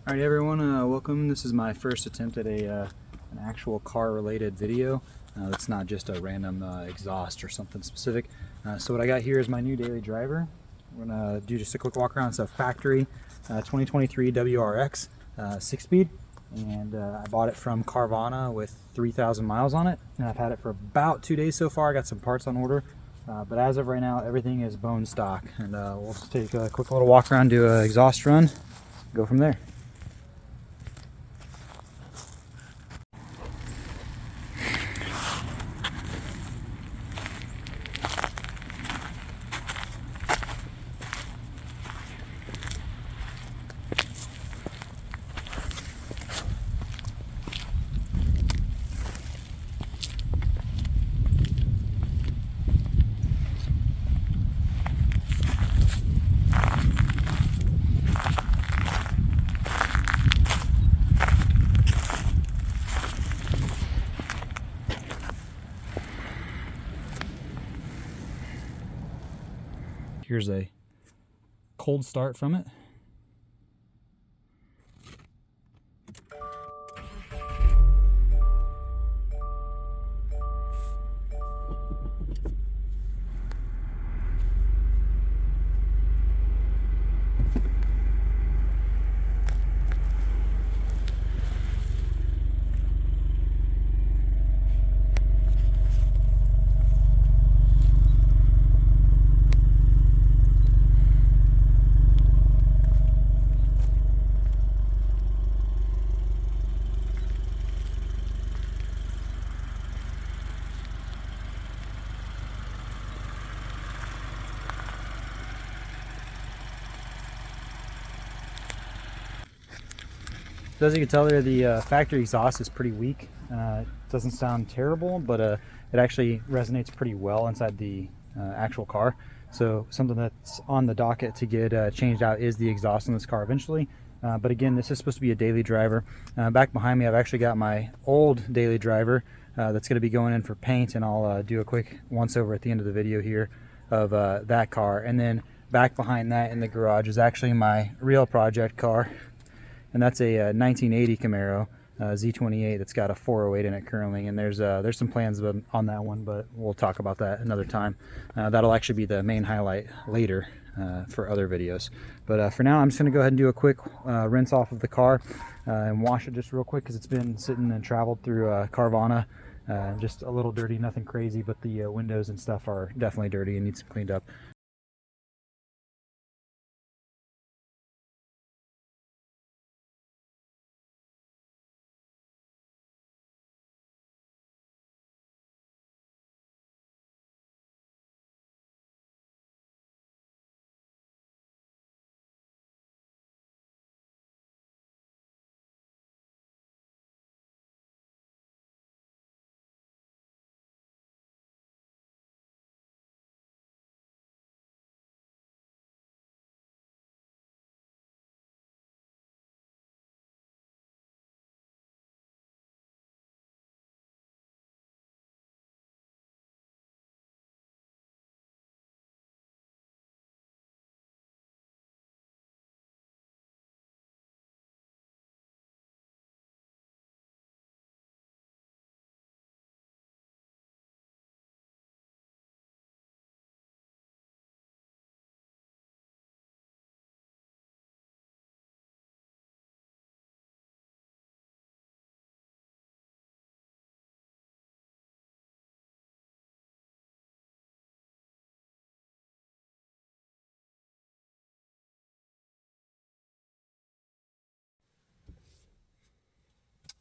Alright everyone, welcome. This is my first attempt at an actual car related video. It's not just a random exhaust or something specific. So what I got here is my new daily driver. We're going to do just a quick walk around. It's a factory 2023 WRX 6-speed, and I bought it from Carvana with 3,000 miles on it, and I've had it for about 2 days so far. I got some parts on order, but as of right now everything is bone stock, and we'll just take a quick little walk around, do an exhaust run, go from there. Here's a cold start from it. So as you can tell there, the factory exhaust is pretty weak. It doesn't sound terrible, but it actually resonates pretty well inside the actual car. So something that's on the docket to get changed out is the exhaust in this car eventually. But again, this is supposed to be a daily driver. Back behind me, I've actually got my old daily driver that's going to be going in for paint, and I'll do a quick once over at the end of the video here of that car. And then back behind that in the garage is actually my real project car. And that's a 1980 Camaro Z28 that's got a 408 in it currently, and there's some plans on that one, but we'll talk about that another time. That'll actually be the main highlight later for other videos. But for now, I'm just going to go ahead and do a quick rinse off of the car and wash it just real quick, because it's been sitting and traveled through Carvana. Just a little dirty, nothing crazy, but the windows and stuff are definitely dirty and need some cleaned up.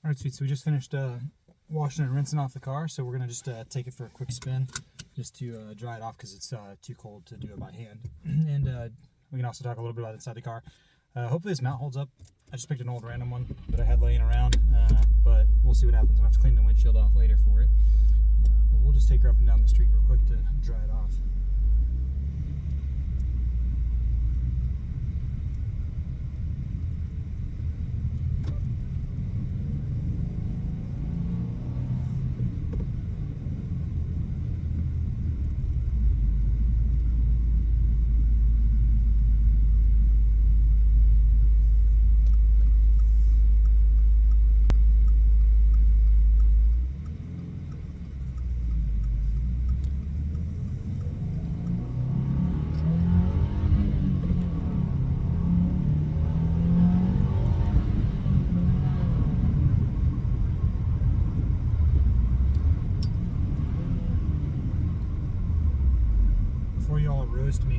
Alright, sweet. So we just finished washing and rinsing off the car, so we're going to just take it for a quick spin just to dry it off, because it's too cold to do it by hand. And we can also talk a little bit about inside the car. Hopefully this mount holds up. I just picked an old random one that I had laying around, but we'll see what happens. I'll have to clean the windshield off later for it. But we'll just take her up and down the street real quick to dry it off.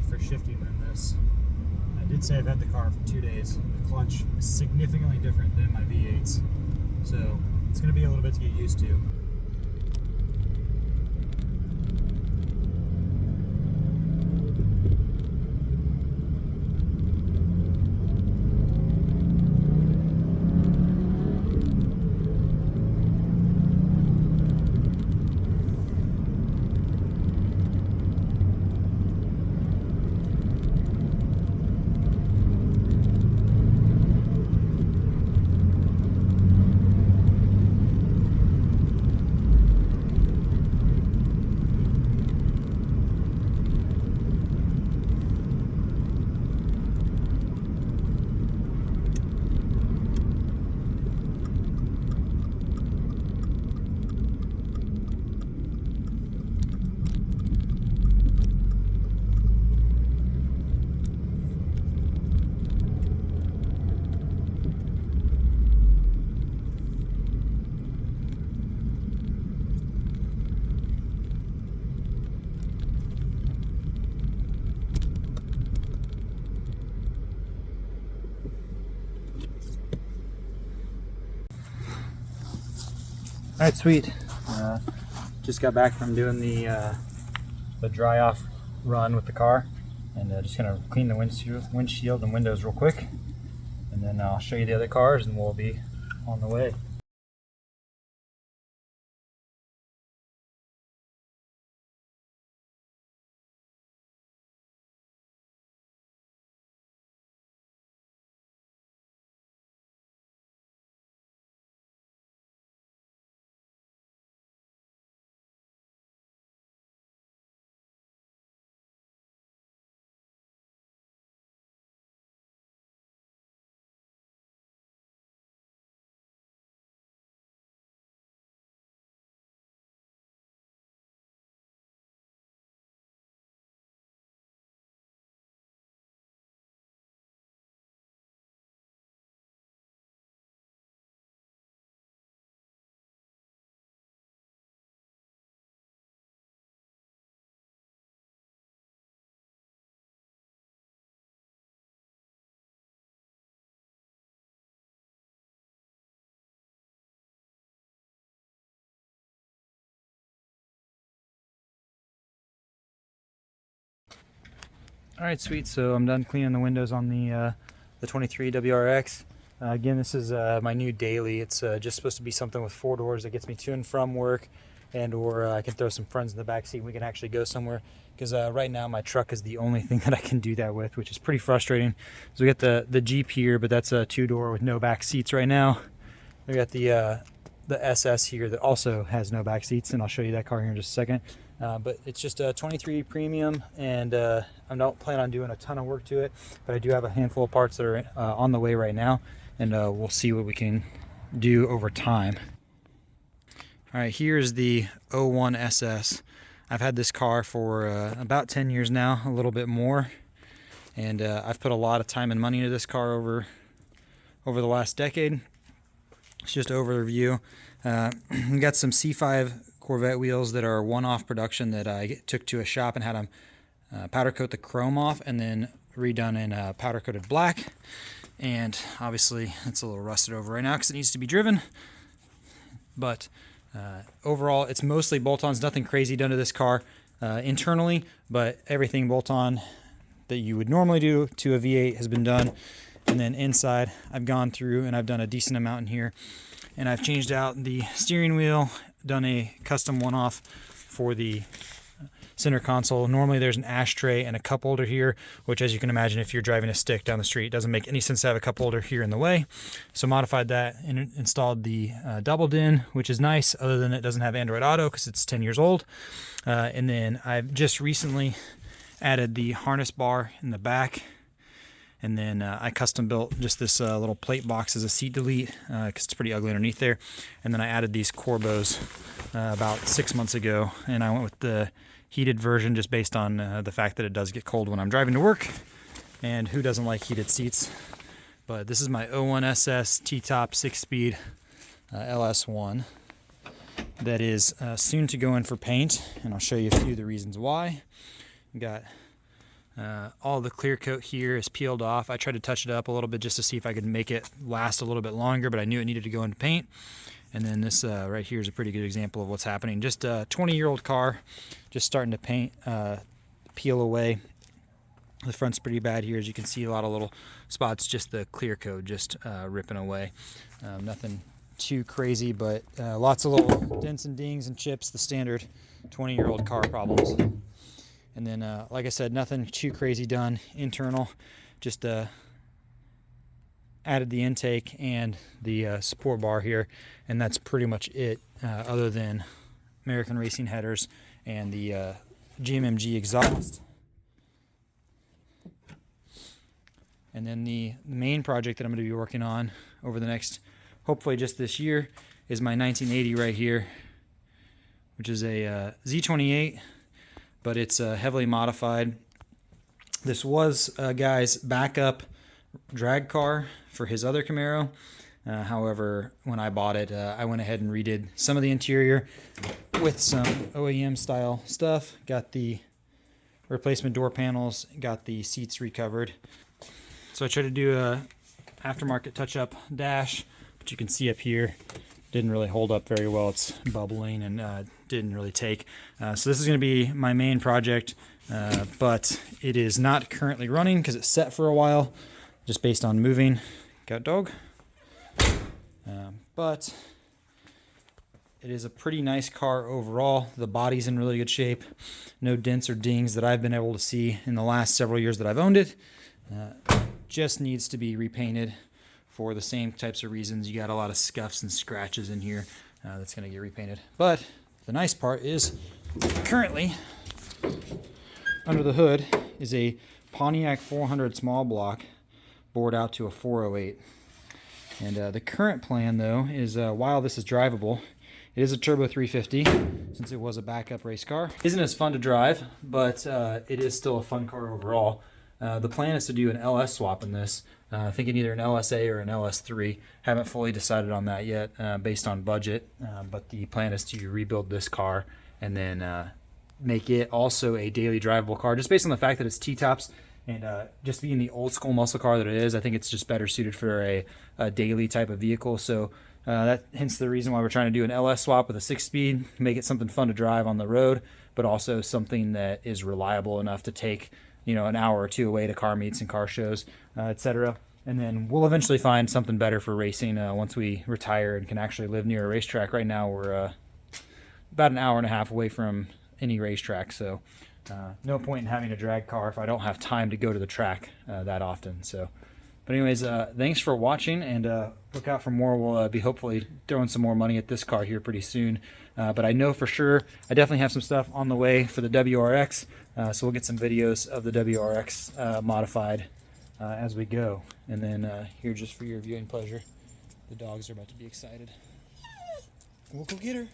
for shifting than this. I did say I've had the car for 2 days. The clutch is significantly different than my V8s, so it's going to be a little bit to get used to. All right, sweet. Just got back from doing the dry off run with the car, and just gonna clean the windshield and windows real quick, and then I'll show you the other cars, and we'll be on the way. All right, sweet. So I'm done cleaning the windows on the 23 WRX. Again, this is my new daily. It's just supposed to be something with 4 doors that gets me to and from work, or I can throw some friends in the back seat and we can actually go somewhere. Because right now my truck is the only thing that I can do that with, which is pretty frustrating. So we got the Jeep here, but that's a 2-door with no back seats right now. We got the SS here that also has no back seats, and I'll show you that car here in just a second. But it's just a 23 premium, and I don't plan on doing a ton of work to it, but I do have a handful of parts that are on the way right now, and we'll see what we can do over time. All right, here's the 01 SS. I've had this car for about 10 years now, a little bit more, and I've put a lot of time and money into this car over the last decade. It's just an overview. We got some C5 Corvette wheels that are one-off production that I took to a shop and had them powder coat the chrome off and then redone in powder coated black. And obviously it's a little rusted over right now because it needs to be driven. But overall, it's mostly bolt-ons. Nothing crazy done to this car internally, but everything bolt-on that you would normally do to a V8 has been done. And then inside, I've gone through and I've done a decent amount in here. And I've changed out the steering wheel, done a custom one-off for the center console. Normally there's an ashtray and a cup holder here, which, as you can imagine, if you're driving a stick down the street, it doesn't make any sense to have a cup holder here in the way. So modified that and installed the double DIN, which is nice, other than it doesn't have Android Auto because it's 10 years old. And then I've just recently added the harness bar in the back. And then I custom built just this little plate box as a seat delete because it's pretty ugly underneath there. And then I added these Corbos about 6 months ago, and I went with the heated version just based on the fact that it does get cold when I'm driving to work. And who doesn't like heated seats? But this is my 01 SS T-Top 6-speed LS1 that is soon to go in for paint, and I'll show you a few of the reasons why. We got All the clear coat here is peeled off. I tried to touch it up a little bit just to see if I could make it last a little bit longer, but I knew it needed to go into paint. And then this right here is a pretty good example of what's happening. Just a 20-year-old car, just starting to paint, peel away. The front's pretty bad here, as you can see, a lot of little spots, just the clear coat just ripping away. Nothing too crazy, but lots of little dents and dings and chips, the standard 20-year-old car problems. And then, like I said, nothing too crazy done internal, just added the intake and the support bar here, and that's pretty much it, other than American Racing headers and the GMMG exhaust. And then the main project that I'm going to be working on over the next, hopefully just this year, is my 1980 right here, which is a Z28, but it's heavily modified. This was a guy's backup drag car for his other Camaro. However, when I bought it, I went ahead and redid some of the interior with some OEM style stuff. Got the replacement door panels, got the seats recovered. So I tried to do a aftermarket touch-up dash, but you can see up here, didn't really hold up very well. It's bubbling and didn't really take. So this is going to be my main project, but it is not currently running because it's set for a while, just based on moving. Got dog. But it is a pretty nice car overall. The body's in really good shape. No dents or dings that I've been able to see in the last several years that I've owned it. Just needs to be repainted for the same types of reasons. You got a lot of scuffs and scratches in here that's going to get repainted. But the nice part is currently under the hood is a Pontiac 400 small block bored out to a 408. And the current plan, though, is while this is drivable, it is a turbo 350 since it was a backup race car. Isn't as fun to drive, but it is still a fun car overall. The plan is to do an LS swap in this. Thinking either an LSA or an LS3. Haven't fully decided on that yet based on budget, but the plan is to rebuild this car and then make it also a daily drivable car, just based on the fact that it's T-tops. And just being the old school muscle car that it is, I think it's just better suited for a daily type of vehicle. So that hence the reason why we're trying to do an LS swap with a 6-speed, make it something fun to drive on the road, but also something that is reliable enough to take, you know, an hour or two away to car meets and car shows, etc. And then we'll eventually find something better for racing once we retire and can actually live near a racetrack. Right now we're about an hour and a half away from any racetrack, so no point in having a drag car if I don't have time to go to the track that often. So, but anyways, thanks for watching, and look out for more. We'll be hopefully throwing some more money at this car here pretty soon. But I know for sure I definitely have some stuff on the way for the WRX, so we'll get some videos of the WRX modified as we go. And then here, just for your viewing pleasure, the dogs are about to be excited. We'll go get her.